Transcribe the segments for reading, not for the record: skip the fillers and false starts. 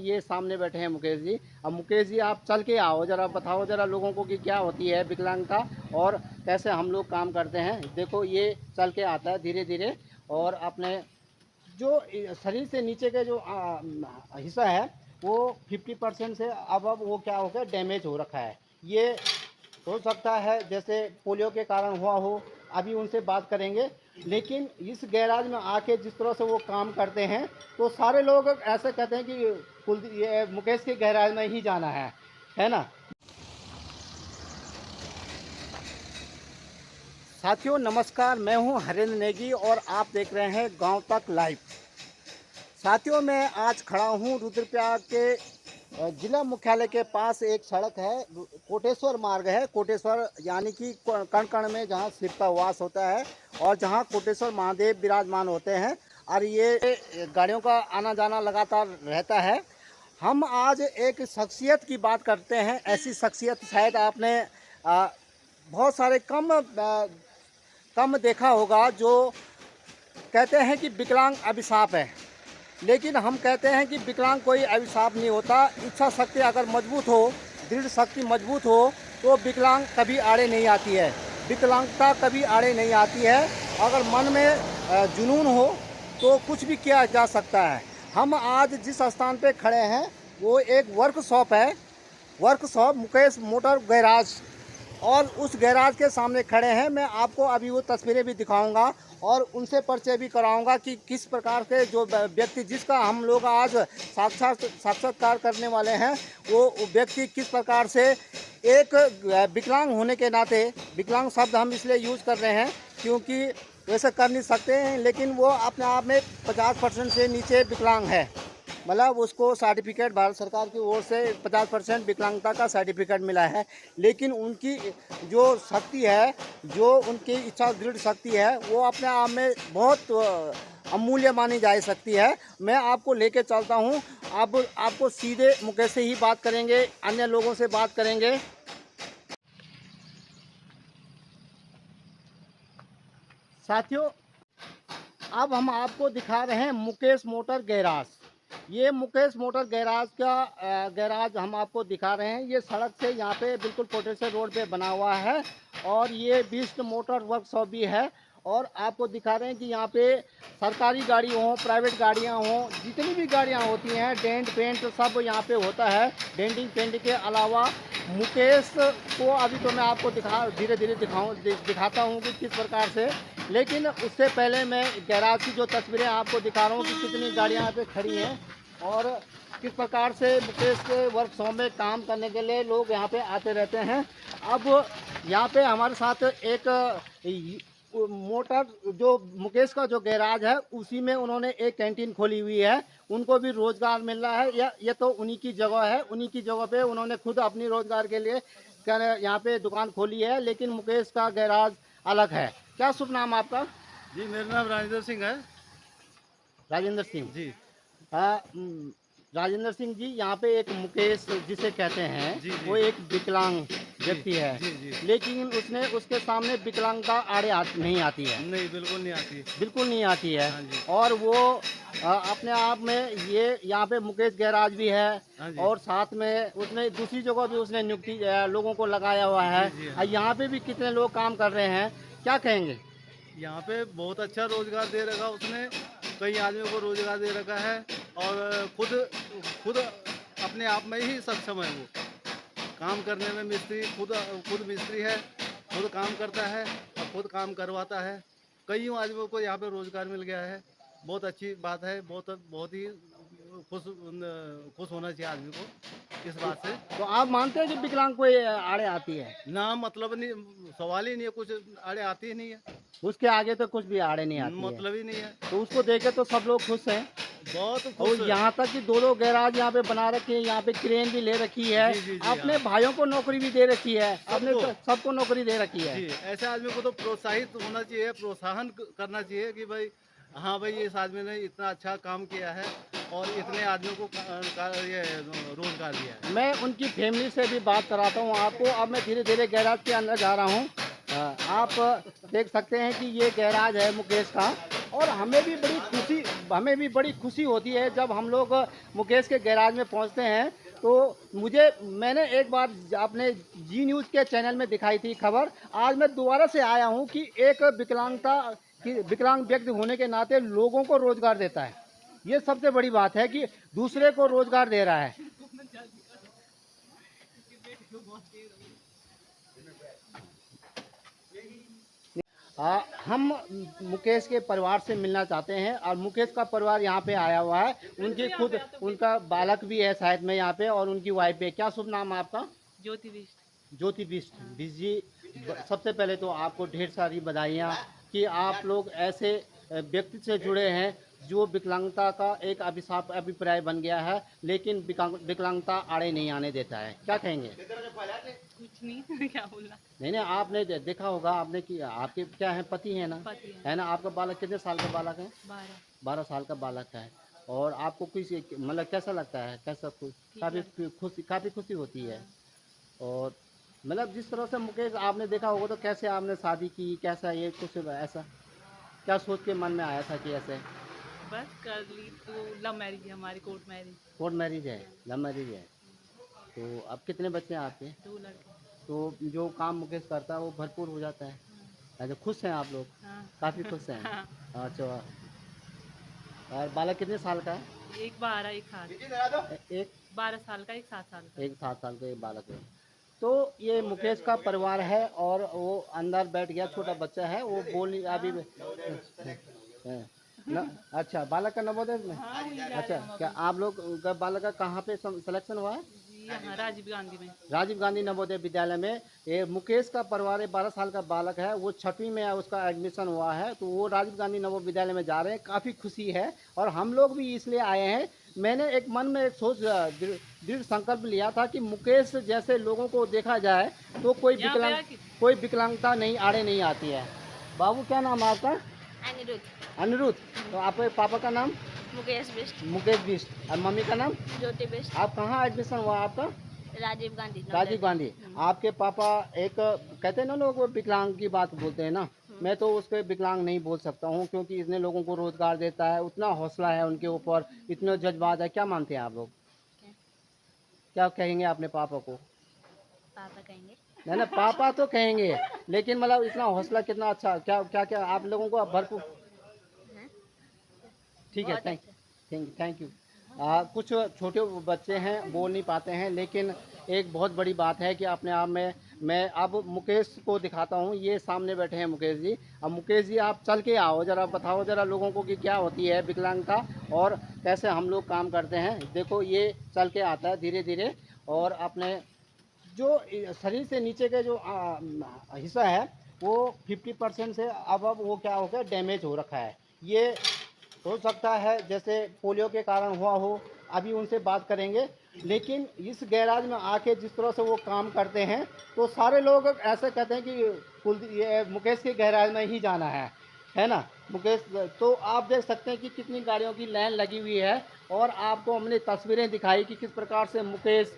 ये सामने बैठे हैं मुकेश जी। अब मुकेश जी आप चल के आओ, ज़रा बताओ ज़रा लोगों को कि क्या होती है विकलांगता और कैसे हम लोग काम करते हैं। देखो ये चल के आता है धीरे धीरे, और अपने जो शरीर से नीचे के जो हिस्सा है वो 50% से अब वो क्या हो गया, डैमेज हो रखा है। ये हो सकता है जैसे पोलियो के कारण हुआ हो, अभी उनसे बात करेंगे। लेकिन इस गैराज में आके जिस तरह से वो काम करते हैं तो सारे लोग ऐसे कहते हैं कि ये मुकेश के गैराज में ही जाना है ना। साथियों नमस्कार, मैं हूं हरेंद्र नेगी और आप देख रहे हैं गांव तक लाइव। साथियों मैं आज खड़ा हूं रुद्रप्रयाग के जिला मुख्यालय के पास। एक सड़क है, कोटेश्वर मार्ग है। कोटेश्वर यानी कि कण कण में जहाँ शिव का वास होता है और जहाँ कोटेश्वर महादेव विराजमान होते हैं, और ये गाड़ियों का आना जाना लगातार रहता है। हम आज एक शख्सियत की बात करते हैं। ऐसी शख्सियत शायद आपने बहुत सारे कम देखा होगा, जो कहते हैं कि विकलांग अभिशाप है। लेकिन हम कहते हैं कि विकलांग कोई अभिशाप नहीं होता। इच्छा शक्ति अगर मजबूत हो, दृढ़ शक्ति मजबूत हो, तो विकलांग कभी आड़े नहीं आती है, विकलांगता कभी आड़े नहीं आती है। अगर मन में जुनून हो तो कुछ भी किया जा सकता है। हम आज जिस स्थान पे खड़े हैं वो एक वर्कशॉप है, वर्कशॉप मुकेश मोटर गैराज, और उस गैराज के सामने खड़े हैं। मैं आपको अभी वो तस्वीरें भी दिखाऊंगा और उनसे परिचय भी कराऊंगा कि किस प्रकार से जो व्यक्ति जिसका हम लोग आज साक्षात्कार करने वाले हैं, वो व्यक्ति किस प्रकार से एक विकलांग होने के नाते, विकलांग शब्द हम इसलिए यूज़ कर रहे हैं क्योंकि वैसे कर नहीं सकते हैं, लेकिन वो अपने आप में 50% से नीचे विकलांग है। मतलब उसको सर्टिफिकेट भारत सरकार की ओर से 50% विकलांगता का सर्टिफिकेट मिला है। लेकिन उनकी जो शक्ति है, जो उनकी इच्छा दृढ़ शक्ति है, वो अपने आप में बहुत अमूल्य मानी जा सकती है। मैं आपको लेके चलता हूँ। अब आपको सीधे मुकेश से ही बात करेंगे, अन्य लोगों से बात करेंगे। साथियों अब हम आपको दिखा रहे हैं मुकेश मोटर गैराज। ये मुकेश मोटर गैराज का गैराज हम आपको दिखा रहे हैं। ये सड़क से यहाँ पे बिल्कुल कोटेश्वर रोड पे बना हुआ है, और ये बिस्ट मोटर वर्कशॉप भी है। और आपको दिखा रहे हैं कि यहाँ पे सरकारी गाड़ी हो, प्राइवेट गाड़ियाँ हों, जितनी भी गाड़ियाँ होती हैं, डेंट पेंट सब यहाँ पे होता है। डेंटिंग पेंट के अलावा मुकेश को अभी तो मैं आपको धीरे धीरे दिखाता हूँ कि किस प्रकार से। लेकिन उससे पहले मैं गैराज की जो तस्वीरें आपको दिखा रहा हूँ कि कितनी गाड़ियाँ यहाँ पे खड़ी हैं और किस प्रकार से मुकेश के वर्कशॉप में काम करने के लिए लोग यहाँ पे आते रहते हैं। अब यहाँ पे हमारे साथ एक मोटर, जो मुकेश का जो गैराज है उसी में उन्होंने एक कैंटीन खोली हुई है। उनको भी रोज़गार मिल रहा है। ये तो उन्हीं की जगह है, उन्हीं की जगह पे उन्होंने खुद अपनी रोज़गार के लिए यहाँ पे दुकान खोली है। लेकिन मुकेश का गैराज अलग है। क्या शुभ नाम आपका? जी मेरा नाम राजेंद्र सिंह है। राजेंद्र सिंह जी राजेंद्र सिंह जी, यहाँ पे एक मुकेश जिसे कहते हैं, जी जी वो एक विकलांग जी व्यक्ति है। जी जी लेकिन उसके सामने विकलांगता नहीं आती है, नहीं, बिल्कुल नहीं आती। बिल्कुल नहीं आती है। हाँ जी। और वो अपने आप में ये यहाँ पे मुकेश गैराज भी है, हाँ जी। और साथ में उसने दूसरी जगह भी उसने नियुक्ति लोगों को लगाया हुआ है। जी जी, हाँ। और यहाँ पे भी कितने लोग काम कर रहे हैं, क्या कहेंगे? यहाँ पे बहुत अच्छा रोजगार दे रखा उसने, कई आदमियों को रोजगार दे रखा है। और खुद अपने आप में ही सक्षम है वो काम करने में। मिस्त्री खुद मिस्त्री है, खुद काम करता है और खुद काम करवाता है। कई आदमियों को यहाँ पे रोजगार मिल गया है। बहुत अच्छी बात है। बहुत ही खुश होना चाहिए आदमी को इस बात से। तो आप मानते हैं कि विकलांग कोई आड़े आती है? ना, मतलब नहीं, सवाल ही नहीं है, कुछ आड़े आती ही नहीं है, उसके आगे तो कुछ भी आड़े नहीं आती है। मतलब ही नहीं है। तो उसको देखे तो सब लोग खुश हैं। बहुत और खुश। यहाँ तक कि दो गैराज यहाँ पे बना रखे हैं, यहाँ पे क्रेन भी ले रखी है। जी जी जी, अपने हाँ। भाइयों को नौकरी भी दे रखी है, अपने सबको। सबको नौकरी दे रखी है। जी, ऐसे आदमी को तो प्रोत्साहित होना चाहिए, प्रोत्साहन करना चाहिए कि भाई हाँ भाई, इस आदमी ने इतना अच्छा काम किया है और इतने आदमियों को ये रोजगार दिया है। मैं उनकी फैमिली से भी बात कराता हूँ आपको। अब मैं धीरे धीरे गैराज के अंदर जा रहा हूँ। आप देख सकते हैं कि ये गैराज है मुकेश का, और हमें भी बड़ी खुशी होती है जब हम लोग मुकेश के गैराज में पहुंचते हैं। तो मैंने एक बार आपने जी न्यूज़ के चैनल में दिखाई थी खबर, आज मैं दोबारा से आया हूं कि एक विकलांग व्यक्ति होने के नाते लोगों को रोजगार देता है। ये सबसे बड़ी बात है कि दूसरे को रोजगार दे रहा है। हम मुकेश के परिवार से मिलना चाहते हैं और मुकेश का परिवार यहाँ पे आया हुआ है। उनका बालक भी है शायद में यहाँ पे, और उनकी वाइफ है। क्या शुभ नाम है आपका? ज्योति बिष्ट। ज्योति बिष्ट जी। सबसे पहले तो आपको ढेर सारी बधाइयाँ कि आप लोग ऐसे व्यक्ति से जुड़े हैं जो विकलांगता का एक अभिप्राय बन गया है, लेकिन विकलांगता आड़े नहीं आने देता है। क्या कहेंगे? कुछ नहीं क्या बोलना। नहीं, आपने देखा होगा, आपने कि आपके क्या है, पति है ना? पति है ना? आपका बालक कितने साल का बालक है? 12 साल का बालक है। और आपको कुछ मतलब कैसा लगता है? कैसा काफ़ी खुशी होती है। और मतलब जिस तरह से मुकेश आपने देखा होगा, तो कैसे आपने शादी की, कैसा ये कुछ ऐसा क्या सोच के मन में आया था कि ऐसे? बस कर ली तो लव मैरिज है हमारी, कोर्ट मैरिज। कोर्ट मैरिज है, लव मैरिज है। तो अब कितने बच्चे हैं आपके? 2 लड़के। तो जो काम मुकेश करता है वो भरपूर हो जाता है। अच्छा, खुश हैं आप लोग? हाँ। काफ़ी खुश हैं। हाँ। अच्छा, और बालक कितने साल का है? एक 12 एक 7। एक 12 साल का, एक 7 साल का। एक 7 साल का एक बालक है। तो ये मुकेश का परिवार है और वो अंदर बैठ गया, छोटा बच्चा है, वो बोल नहीं अभी अच्छा, बालक का नवोदय में? हाँ, अच्छा, क्या आप लोग का बालक का कहाँ पे सिलेक्शन हुआ है? यहाँ राजीव गांधी में। राजीव गांधी नवोदय विद्यालय में। ये मुकेश का परिवार 12 साल का बालक है, वो 6वीं में उसका एडमिशन हुआ है, तो वो राजीव गांधी नवोदय विद्यालय में जा रहे हैं। काफ़ी खुशी है और हम लोग भी इसलिए आए हैं। मैंने एक मन में एक सोच दृढ़ संकल्प लिया था कि मुकेश जैसे लोगों को देखा जाए तो कोई विकलांगता नहीं आड़े नहीं आती है। बाबू, क्या नाम है आपका? अनिरुद्ध। तो आपके पापा का नाम? मुकेश बिष्ट। मुकेश बिष्ट। और मम्मी का नाम? ज्योति बिष्ट। आप कहाँ एडमिशन हुआ आपका? राजीव गांधी। राजीव गांधी। आपके पापा एक कहते हैं ना, लोग विकलांग की बात बोलते हैं ना, मैं तो उसके विकलांग नहीं बोल सकता हूँ, क्योंकि इतने लोगों को रोजगार देता है, उतना हौसला है उनके ऊपर, इतना जज्बात है। क्या मानते हैं आप लोग? क्या कहेंगे अपने पापा को? पापा कहेंगे। नहीं, पापा तो कहेंगे, लेकिन मतलब इतना हौसला कितना अच्छा, क्या क्या क्या आप लोगों को भरपूर। ठीक है, थैंक यू। कुछ छोटे बच्चे हैं, बोल नहीं पाते हैं, लेकिन एक बहुत बड़ी बात है कि अपने आप में मैं अब मुकेश को दिखाता हूँ। ये सामने बैठे हैं मुकेश जी। अब मुकेश जी, आप चल के आओ, ज़रा बताओ ज़रा लोगों को कि क्या होती है विकलांगता और कैसे हम लोग काम करते हैं। देखो, ये चल के आता है धीरे धीरे, और अपने जो शरीर से नीचे का जो हिस्सा है वो 50% से अब वो क्या हो गया, डैमेज हो रखा है। ये हो सकता है जैसे पोलियो के कारण हुआ हो, अभी उनसे बात करेंगे। लेकिन इस गैराज में आके जिस तरह से वो काम करते हैं, तो सारे लोग ऐसे कहते हैं कि ये मुकेश के गैराज में ही जाना है ना मुकेश? तो आप देख सकते हैं कि कितनी गाड़ियों की लाइन लगी हुई है, और आपको हमने तस्वीरें दिखाई कि किस प्रकार से मुकेश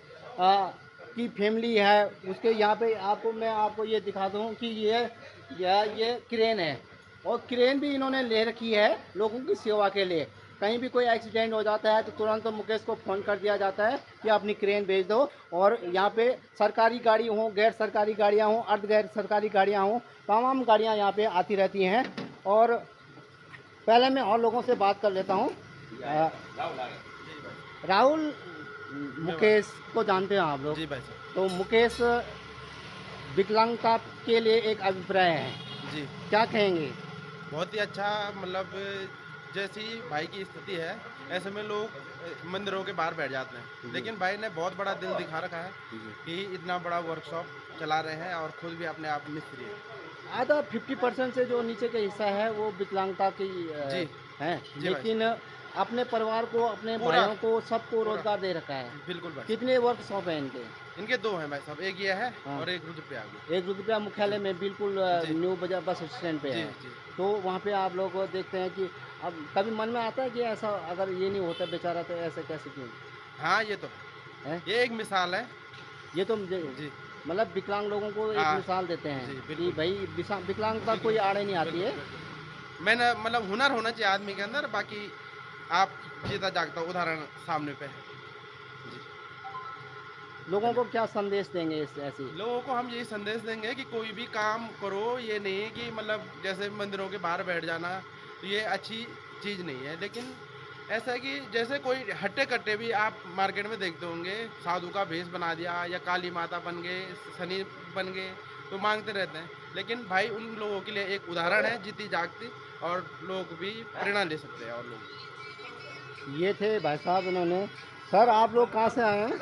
की फैमिली है उसके। यहाँ पे मैं आपको ये दिखा दूँ कि ये क्रेन है, और क्रेन भी इन्होंने ले रखी है लोगों की सेवा के लिए। कहीं भी कोई एक्सीडेंट हो जाता है तो तुरंत मुकेश को फ़ोन कर दिया जाता है कि अपनी क्रेन भेज दो। और यहाँ पे सरकारी गाड़ी हो, गैर सरकारी गाड़ियाँ हों, अर्ध गैर सरकारी गाड़ियाँ हों, तमाम गाड़ियाँ यहाँ पे आती रहती हैं। और पहले मैं और लोगों से बात कर लेता हूँ। राहुल, मुकेश को जानते हैं आप लोग? जी भाई साहब। तो मुकेश विकलांगता के लिए एक अभिप्राय है, जी, क्या कहेंगे? बहुत ही अच्छा, मतलब जैसी भाई की स्थिति है ऐसे में लोग मंदिरों के बाहर बैठ जाते हैं, लेकिन भाई ने बहुत बड़ा दिल दिखा रखा है कि इतना बड़ा वर्कशॉप चला रहे हैं और खुद भी अपने आप मिस्त्री है। आधा 50% से जो नीचे का हिस्सा है वो विकलांगता की जी है, जी लेकिन अपने परिवार को, अपने पूरा- भाइयों को, सबको रोजगार दे रखा है। बिल्कुल भाई। कितने वर्कशॉप है इनके? इनके 2 हैं भाई साहब, एक ये है हाँ। और एक रुद्रप्रयाग में। एक रुपया मुख्यालय में बिल्कुल जी। न्यू बाजार बस स्टैंड पे जी है। जी तो वहाँ पे आप लोग देखते हैं कि अब कभी मन में आता है कि ऐसा अगर ये नहीं होता बेचारा तो ऐसे कैसे क्यों हाँ, ये तो है? ये एक मिसाल है। ये तो जी मतलब विकलांग लोगों को एक हाँ। मिसाल देते जी, हैं कि बिल्कुल। भाई विकलांगता कोई आड़े नहीं आती है। मैंने मतलब हुनर होना चाहिए आदमी के अंदर, बाकी आप जीता जागता उदाहरण सामने पे है। लोगों को क्या संदेश देंगे इस ऐसी? लोगों को हम यही संदेश देंगे कि कोई भी काम करो, ये नहीं है कि मतलब जैसे मंदिरों के बाहर बैठ जाना, तो ये अच्छी चीज़ नहीं है। लेकिन ऐसा है कि जैसे कोई हट्टे कट्टे भी आप मार्केट में देखते होंगे, साधु का भेष बना दिया या काली माता बन गए, शनि बन गए, तो मांगते रहते हैं। लेकिन भाई उन लोगों के लिए एक उदाहरण है जीती जागती, और लोग भी प्रेरणा ले सकते हैं और लोग। ये थे भाई साहब इन्होंने। सर आप लोग कहाँ से आए हैं?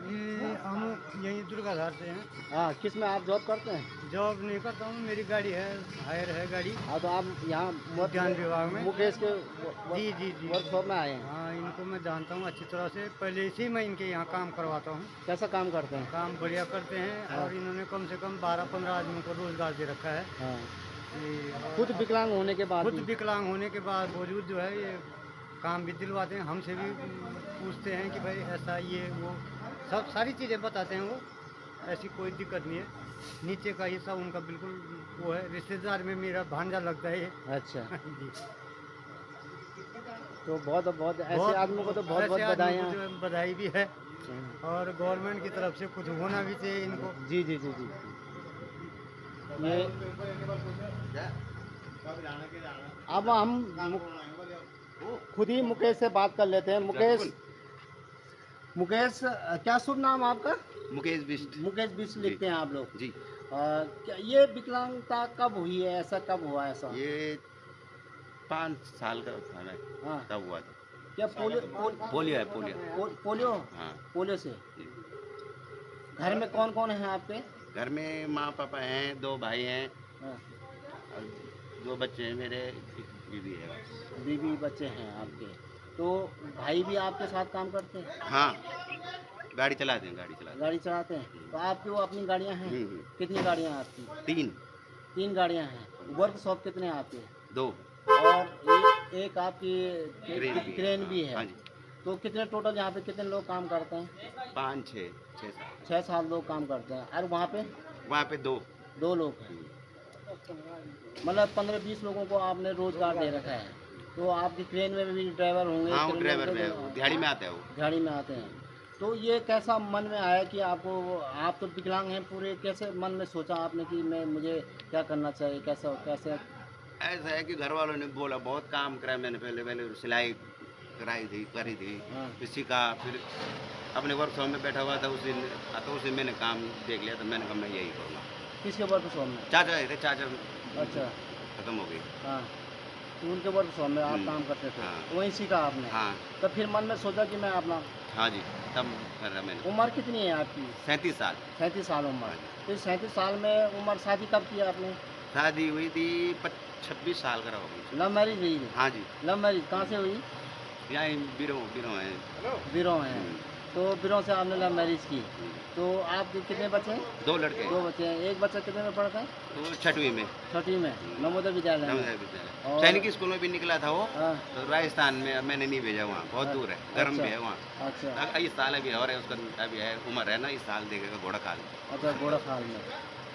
ये हम यहीं दुर्गाधार से हैं। हाँ, किस में आप जॉब करते हैं? जॉब नहीं करता हूँ, मेरी गाड़ी है, हायर है गाड़ी। हाँ, तो आप यहाँ उद्यान विभाग में। मुकेश के जी। वर्कशॉप में आए हैं। हाँ, इनको मैं जानता हूँ अच्छी तरह से, पहले से ही मैं इनके यहाँ काम करवाता हूँ। कैसा काम करते हैं? काम बढ़िया करते हैं। हाँ। और इन्होंने कम से कम 12-15 आदमियों को रोजगार दे रखा है। हाँ, ये खुद विकलांग होने के बाद खुद भी? विकलांग होने के बाद बावजूद जो है ये काम भी दिलवाते हैं। हमसे भी पूछते हैं कि भाई ऐसा ये वो, सब सारी चीज़ें बताते हैं वो, ऐसी कोई दिक्कत नहीं है। नीचे का हिस्सा उनका बिल्कुल वो है, रिश्तेदार में मेरा भांजा लगता है ये। अच्छा, जी। तो बहुत बहुत ऐसे बहुत- आदमियों को तो बहुत ऐसे बहुत आदमियों बधाइयाँ। को जो है बधाई भी है, और गवर्नमेंट की तरफ से कुछ होना भी चाहिए इनको। जी जी जी जी। ये अब हम खुद ही मुकेश से बात कर लेते हैं। मुकेश क्या शुभ नाम आपका? मुकेश बिष्ट। मुकेश बिष्ट लिखते हैं आप लोग? जी। क्या ये विकलांगता कब हुई है? ऐसा कब हुआ ऐसा? ये 5 साल का था मैं, हाँ, तब हुआ था। क्या पोलियो पोलियो है, पोलियो। पोलियो हाँ पोलियो से? जी। घर में कौन कौन है आपके? घर में माँ पापा हैं, 2 भाई हैं हाँ, और 2 बच्चे हैं मेरे, एक बीवी है बस। बीवी बच्चे हैं आपके। तो भाई भी आपके साथ काम करते हैं? हाँ, गाड़ी चलाते हैं, गाड़ी चलाते गाड़ी चलाते हैं? तो आपकी वो अपनी गाड़ियाँ हैं? हैं। कितनी गाड़ियाँ हैं आपकी? 3 3 गाड़ियाँ हैं। वर्कशॉप कितने हैं आपके? 2 और एक आपकी क्रेन भी है। हाँ जी। तो कितने टोटल यहाँ पे कितने लोग काम करते हैं? 5, 6, 7। 6-7 लोग काम करते हैं। और वहाँ पे वहाँ पे 2। 2 लोग हैं। मतलब 15-20 लोगों को आपने रोजगार दे रखा है। तो आपकी क्रेन में भी ड्राइवर होंगे? हाँ, वो क्रेन ड्राइवर में में है, दिहाड़ी में आता है वो। दिहाड़ी में आते हैं। तो ये कैसा मन में आया कि आपको, आप तो विकलांग हैं पूरे, कैसे मन में सोचा आपने कि मैं मुझे क्या करना चाहिए, कैसा कैसे? ऐसा है कि घर वालों ने बोला, बहुत काम करा मैंने, पहले सिलाई कराई थी, करी थी, हाँ। फिर सीखा, फिर अपने वर्कशॉप में बैठा हुआ था उस दिन, तो उसे मैंने काम देख लिया, तो मैंने कहा मैं यही करूँगा। किसके वर्कशॉप में? चाचा आए थे, चाचा अच्छा, खत्म हो गई। हाँ, तो उनके वर्कशॉप में आप काम करते थे? हाँ। वहीं सीखा आपने? हाँ तो फिर मन में सोचा कि मैं अपना, हाँ जी, तब कर रहा मैंने। उम्र कितनी है आपकी? 37 साल। 37 साल उम्र। हाँ जी। तो 37 साल में उम्र, शादी कब किया आपने? शादी हुई थी 26 साल का हो गई। लव मैरिज हुई थी? हाँ जी, लव मैरिज कहाँ से हुई? यहाँ बिरो है। बिरों हैं। तो बिरों से आपने लव मैरिज की। तो आपके कितने बच्चे हैं? 2 लड़के, 2 बच्चे हैं। एक बच्चा कितने में पढ़ता है? तो 6वीं में, 6वीं में, नवोदय विद्यालय में। नवोदय विद्यालय। और- सैनिक स्कूल में भी निकला था वो, हाँ, तो राजस्थान में, अब मैंने नहीं भेजा वहाँ, बहुत दूर है, गर्म अच्छा। भी है वहाँ। अच्छा इस साल अभी और है उसका, अभी है उम्र है ना, इस साल देखेगा घोड़ा खाल। अच्छा, घोड़ा खाल में।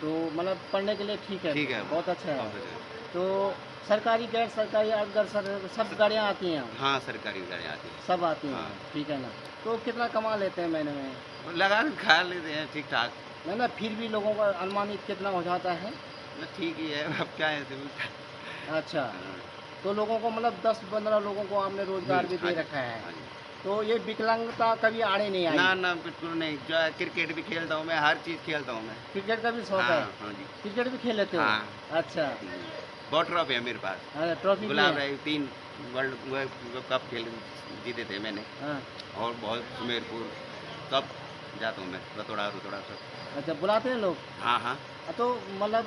तो मतलब पढ़ने के लिए ठीक है? ठीक है, बहुत अच्छा है। बहुत अच्छा है। तो सरकारी गैर सरकारी अगर सब गाड़ियाँ आती हैं यहाँ? हाँ, सरकारी गाड़ियाँ आती हैं, सब आती हैं? हाँ। ठीक है ना। तो कितना कमा लेते हैं महीने में? लगा के खा लेते हैं ठीक ठाक। नहीं ना, फिर भी लोगों का अनुमानित कितना हो जाता है? ना ठीक ही है, अब क्या है सिर्फ। अच्छा, तो लोगों को मतलब 10-15 लोगों को आपने रोजगार भी दे हाँ जी, रखा है। हाँ जी। तो ये विकलांगता कभी आड़े नहीं आई? ना ना, बिल्कुल नहीं, जो है क्रिकेट भी खेलता हूँ मैं, हर चीज़ खेलता हूँ मैं। क्रिकेट का भी शौक हाँ, है? हाँ जी। क्रिकेट भी खेल लेते हो? हाँ। अच्छा, बहुत ट्रॉफी है मेरे पास। ट्रॉफी भी गुलाब है? राय 3 वर्ल्ड कप खेल जीते थे मैंने, हाँ, और बहुत सुमेरपुर सब जाता हूँ मैं, रतोड़ा रुतोड़ा सब। अच्छा, बुलाते हैं लोग? हाँ हाँ, तो मतलब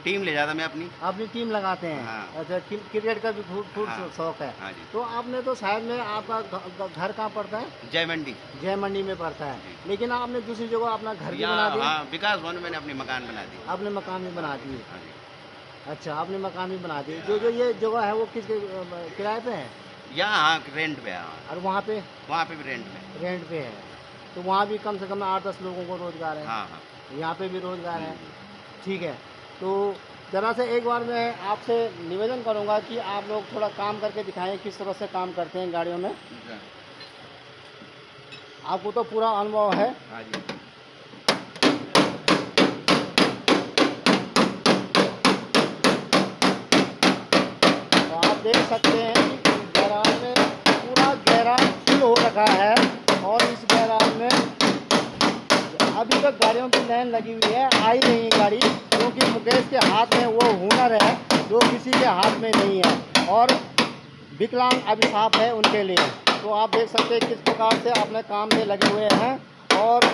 टीम ले जाता मैं अपनी। अपनी टीम लगाते हैं? हाँ। अच्छा, क्रिकेट का भी खूब हाँ। शौक है? हाँ जी। तो आपने तो शायद में, आपका घर कहाँ पड़ता है? जय मंडी। जय मंडी में पड़ता है। जी। लेकिन आपने दूसरी जगह अपना घर भी बना यहाँ दिया? हाँ, विकास भवन में मैंने अपनी मकान बना दी। आपने मकान भी बना दिए? हाँ जी। अच्छा, आपने मकान भी बना दिए। जो ये जगह है वो किसके किराए पे है? यहाँ हाँ, रेंट पे है, हाँ। और वहाँ पे? वहाँ पे भी रेंट पे। रेंट पे है। तो वहाँ भी कम से कम 8-10 लोगों को रोजगार है? हाँ हाँ। यहाँ पे भी रोजगार है? ठीक है। तो ज़रा से एक बार मैं आपसे निवेदन करूंगा कि आप लोग थोड़ा काम करके दिखाएं किस तरह से काम करते हैं गाड़ियों में। आपको तो पूरा अनुभव है। हाँ जी। तो आप देख सकते हैं कि गैराज में पूरा गैराज फुल हो रखा है और इस गैराज में अभी तक गाड़ियों की लाइन लगी हुई है, आई नहीं है गाड़ी, क्योंकि मुकेश के हाथ में वो हुनर है जो किसी के हाथ में नहीं है और विकलांग अभिशाप है उनके लिए। तो आप देख सकते हैं किस प्रकार से अपने काम में लगे हुए हैं। और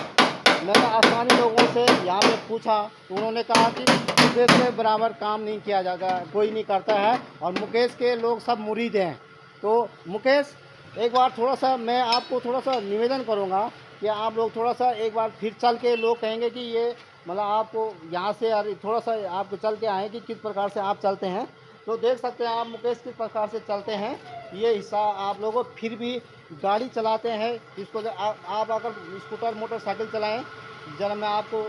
मैंने आसानी लोगों से यहाँ पे पूछा तो उन्होंने कहा कि मुकेश के बराबर काम नहीं किया जाता, कोई नहीं करता है और मुकेश के लोग सब मुरीद हैं। तो मुकेश, एक बार थोड़ा सा मैं आपको थोड़ा सा निवेदन करूँगा कि आप लोग थोड़ा सा एक बार फिर चल के, लोग कहेंगे कि ये मतलब आपको यहाँ से थोड़ा सा आपको चल के आएँ कि किस प्रकार से आप चलते हैं। तो देख सकते हैं आप मुकेश किस प्रकार से चलते हैं, ये हिस्सा आप लोगों फिर भी गाड़ी चलाते हैं इसको। आप अगर स्कूटर मोटरसाइकिल चलाएं, ज़रा मैं आपको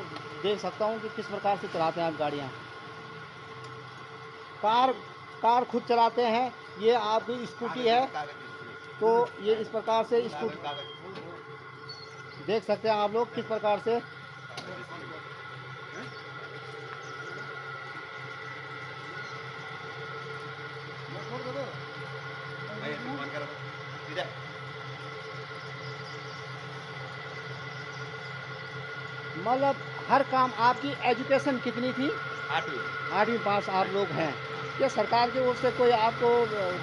देख सकता हूँ कि किस प्रकार से चलाते हैं आप गाड़ियाँ। कार खुद चलाते हैं, ये आपकी स्कूटी है तो ये इस प्रकार से स्कूटी देख सकते हैं आप लोग किस प्रकार से। मतलब हर काम। आपकी एजुकेशन कितनी थी? 8वीं पास आप लोग हैं। क्या सरकार की ओर से कोई आपको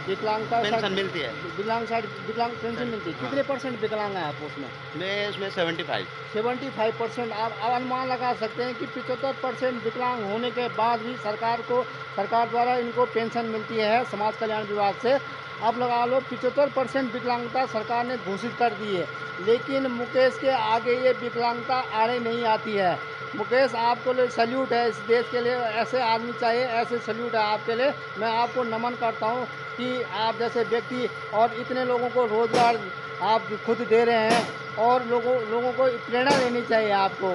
विकलांगता पेंशन मिलती है? विकलांग पेंशन मिलती है? कितने % विकलांग हैं आप उसमें? मैं उसमें 75। 75% आप अनुमान लगा सकते हैं कि 75% विकलांग होने के बाद भी सरकार द्वारा इनको पेंशन मिलती है समाज कल्याण विभाग से। अब लगा लो 75% विकलांगता सरकार ने घोषित कर दी है, लेकिन मुकेश के आगे ये विकलांगता आड़े नहीं आती है। मुकेश, आपको लिए सल्यूट है, इस देश के लिए ऐसे आदमी चाहिए, ऐसे सल्यूट है आपके लिए। मैं आपको नमन करता हूँ कि आप जैसे व्यक्ति और इतने लोगों को रोज़गार आप खुद दे रहे हैं और लोगों को प्रेरणा देनी चाहिए आपको,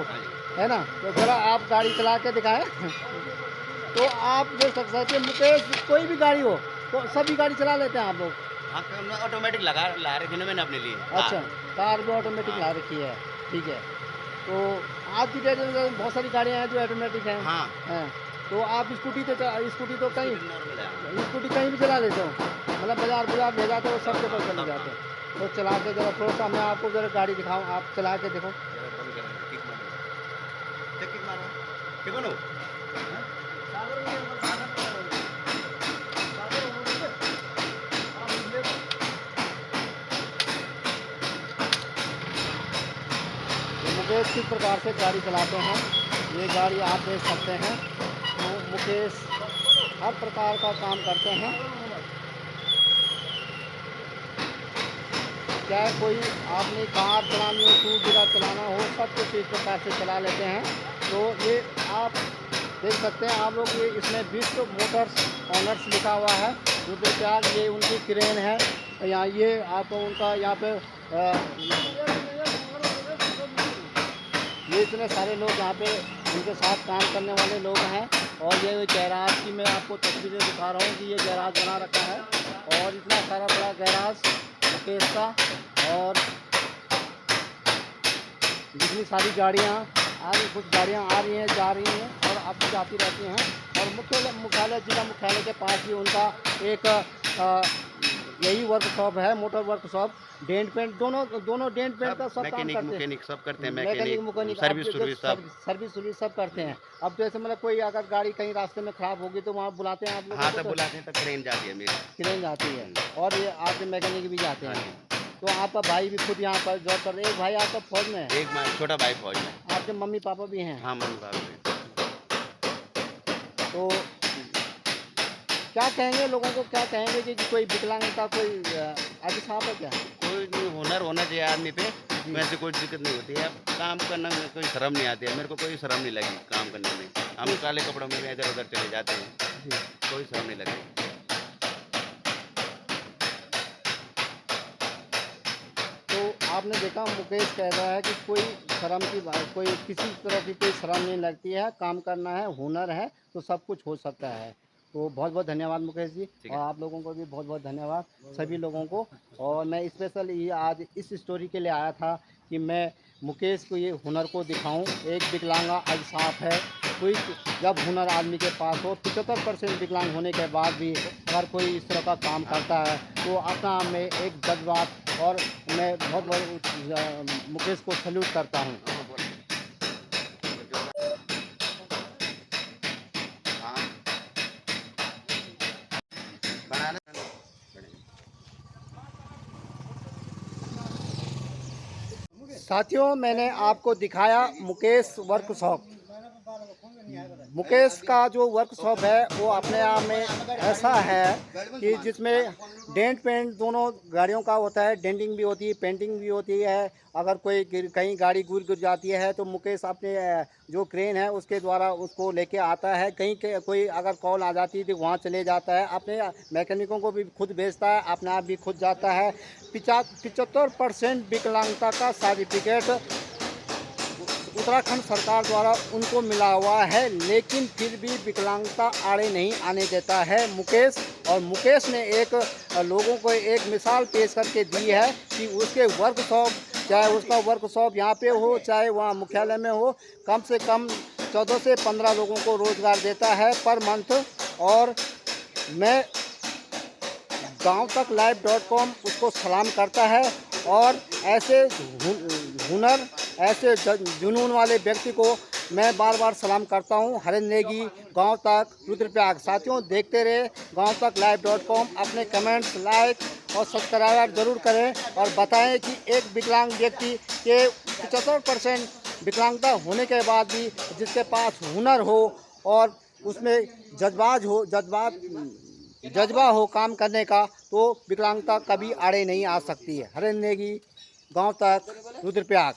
है ना। तो ज़रा आप गाड़ी चला के दिखाएं। तो आप देख सकते हैं मुकेश, कोई भी गाड़ी हो तो सभी गाड़ी चला लेते हैं आप लोग? हाँ, ऑटोमेटिक ला रखी ना मैंने अपने लिए। अच्छा, कार भी ऑटोमेटिक ला रखी है, ठीक है। तो आज की डेट में बहुत सारी गाड़ियाँ हैं जो ऑटोमेटिक हैं। हाँ। हैं तो आप स्कूटी तो कहीं नॉर्मल है। स्कूटी कहीं भी चला लेते हो, मतलब बाजार ले जाते हो, सब जगह चले जाते हो। तो चला के जरा थोड़ा सा मैं आपको जरा गाड़ी दिखाऊँ, आप चला के देखो। देखो ना। मुकेश किस प्रकार से गाड़ी चलाते हैं, ये गाड़ी आप देख सकते हैं। तो मुकेश हर प्रकार का काम करते हैं, चाहे कोई आपने कार चलानी हो, 2 व्हीलर चलाना हो, सब कुछ इस प्रकार से चला लेते हैं। तो ये आप देख सकते हैं आप लोग, ये इसमें विश्व मोटर्स ऑनर्स लिखा हुआ है रुद्रप्रयाग, ये उनकी क्रेन है। यहाँ ये आपको उनका यहाँ पे ये इतने सारे लोग यहाँ पे उनके साथ काम करने वाले लोग हैं। और ये गैराज की मैं आपको तस्वीरें दिखा रहा हूँ कि ये गैराज बना रखा है और इतना सारा बड़ा गैराज मुकेश का। और जितनी सारी गाड़ियाँ कुछ गाड़ियाँ आ रही हैं, जा रही हैं और आती जाती रहती हैं। और मुख्यालय जिला मुख्यालय के पास ही उनका एक यही वर्कशॉप है, मोटर वर्कशॉप। डेंट पेंट दोनों डेंट पेंट का सब काम करते हैं। मैकेनिक सब करते हैं। मैकेनिक सर्विस सब करते हैं। अब जैसे मतलब कोई अगर गाड़ी कहीं रास्ते में खराब होगी तो वहाँ बुलाते हैं आप लोग? हाँ, तब बुलाते हैं, तब ट्रेन जाती है मेरी। ट्रेन जाती है और ये आपके मैकेनिक भी जाते हैं। तो आपका भाई भी खुद यहाँ पर जॉब कर रहे हैं? एक भाई आपका फौज में है? एक छोटा भाई फौज में। आपके मम्मी पापा भी हैं? हाँ, मम्मी पापा भी। तो क्या कहेंगे लोगों को, क्या कहेंगे कि कोई विकलांगता कोई अभिशाप है क्या? कोई हुनर होना चाहिए आदमी पे, वैसे कोई दिक्कत नहीं होती है। काम करने में कोई शर्म नहीं आती है, मेरे को कोई शर्म नहीं लगी काम करने में। हम काले कपड़ों में इधर उधर चले जाते हैं, कोई शर्म नहीं लगी। तो आपने देखा मुकेश कह रहा है कि कोई शर्म की बात, कोई किसी तरह की कोई शर्म नहीं लगती है, काम करना है, हुनर है तो सब कुछ हो सकता है। तो बहुत बहुत धन्यवाद मुकेश जी, ठीक और है। आप लोगों को भी बहुत बहुत धन्यवाद सभी लोगों को। और मैं स्पेशल ये आज इस स्टोरी के लिए आया था कि मैं मुकेश को ये हुनर को दिखाऊं। एक विकलांगा आज साफ है, कोई जब हुनर आदमी के पास हो, 75% विकलांग होने के बाद भी अगर कोई इस तरह का काम करता है तो अपना में एक जज्बात, और मैं बहुत बहुत मुकेश को सल्यूट करता हूँ। हाँ बनाना साथियों, मैंने आपको दिखाया मुकेश वर्कशॉप। मुकेश का जो वर्कशॉप है वो अपने आप में ऐसा है कि जिसमें डेंट पेंट दोनों गाड़ियों का होता है, डेंटिंग भी होती है, पेंटिंग भी होती है। अगर कोई कहीं गाड़ी गिर जाती है तो मुकेश अपने जो क्रेन है उसके द्वारा उसको लेके आता है। कहीं कोई अगर कॉल आ जाती है तो वहाँ चले जाता है, अपने मैकेनिकों को भी खुद भेजता है, अपने आप भी खुद जाता है। 75% विकलांगता का सर्टिफिकेट उत्तराखंड सरकार द्वारा उनको मिला हुआ है, लेकिन फिर भी विकलांगता आड़े नहीं आने देता है मुकेश। और मुकेश ने एक लोगों को एक मिसाल पेश करके दी है कि उसके वर्कशॉप, चाहे उसका वर्कशॉप यहाँ पे हो चाहे वहाँ मुख्यालय में हो, कम से कम 14 से 15 लोगों को रोज़गार देता है पर मंथ। और मैं गाँव तक live.com उसको सलाम करता है। और ऐसे हुनर, ऐसे जुनून वाले व्यक्ति को मैं बार बार सलाम करता हूँ। हरेंद्र नेगी, गाँव तक, रुद्रप्रयाग। साथियों, देखते रहे गाँव तक live.com। अपने कमेंट्स, लाइक और सब्सक्राइब जरूर करें और बताएं कि एक विकलांग व्यक्ति के 75% विकलांगता होने के बाद भी जिसके पास हुनर हो और उसमें जज्बा हो काम करने का, तो विकलांगता कभी आड़े नहीं आ सकती है। हरेंद्र नेगी, गाँव तक, रुद्रप्रयाग।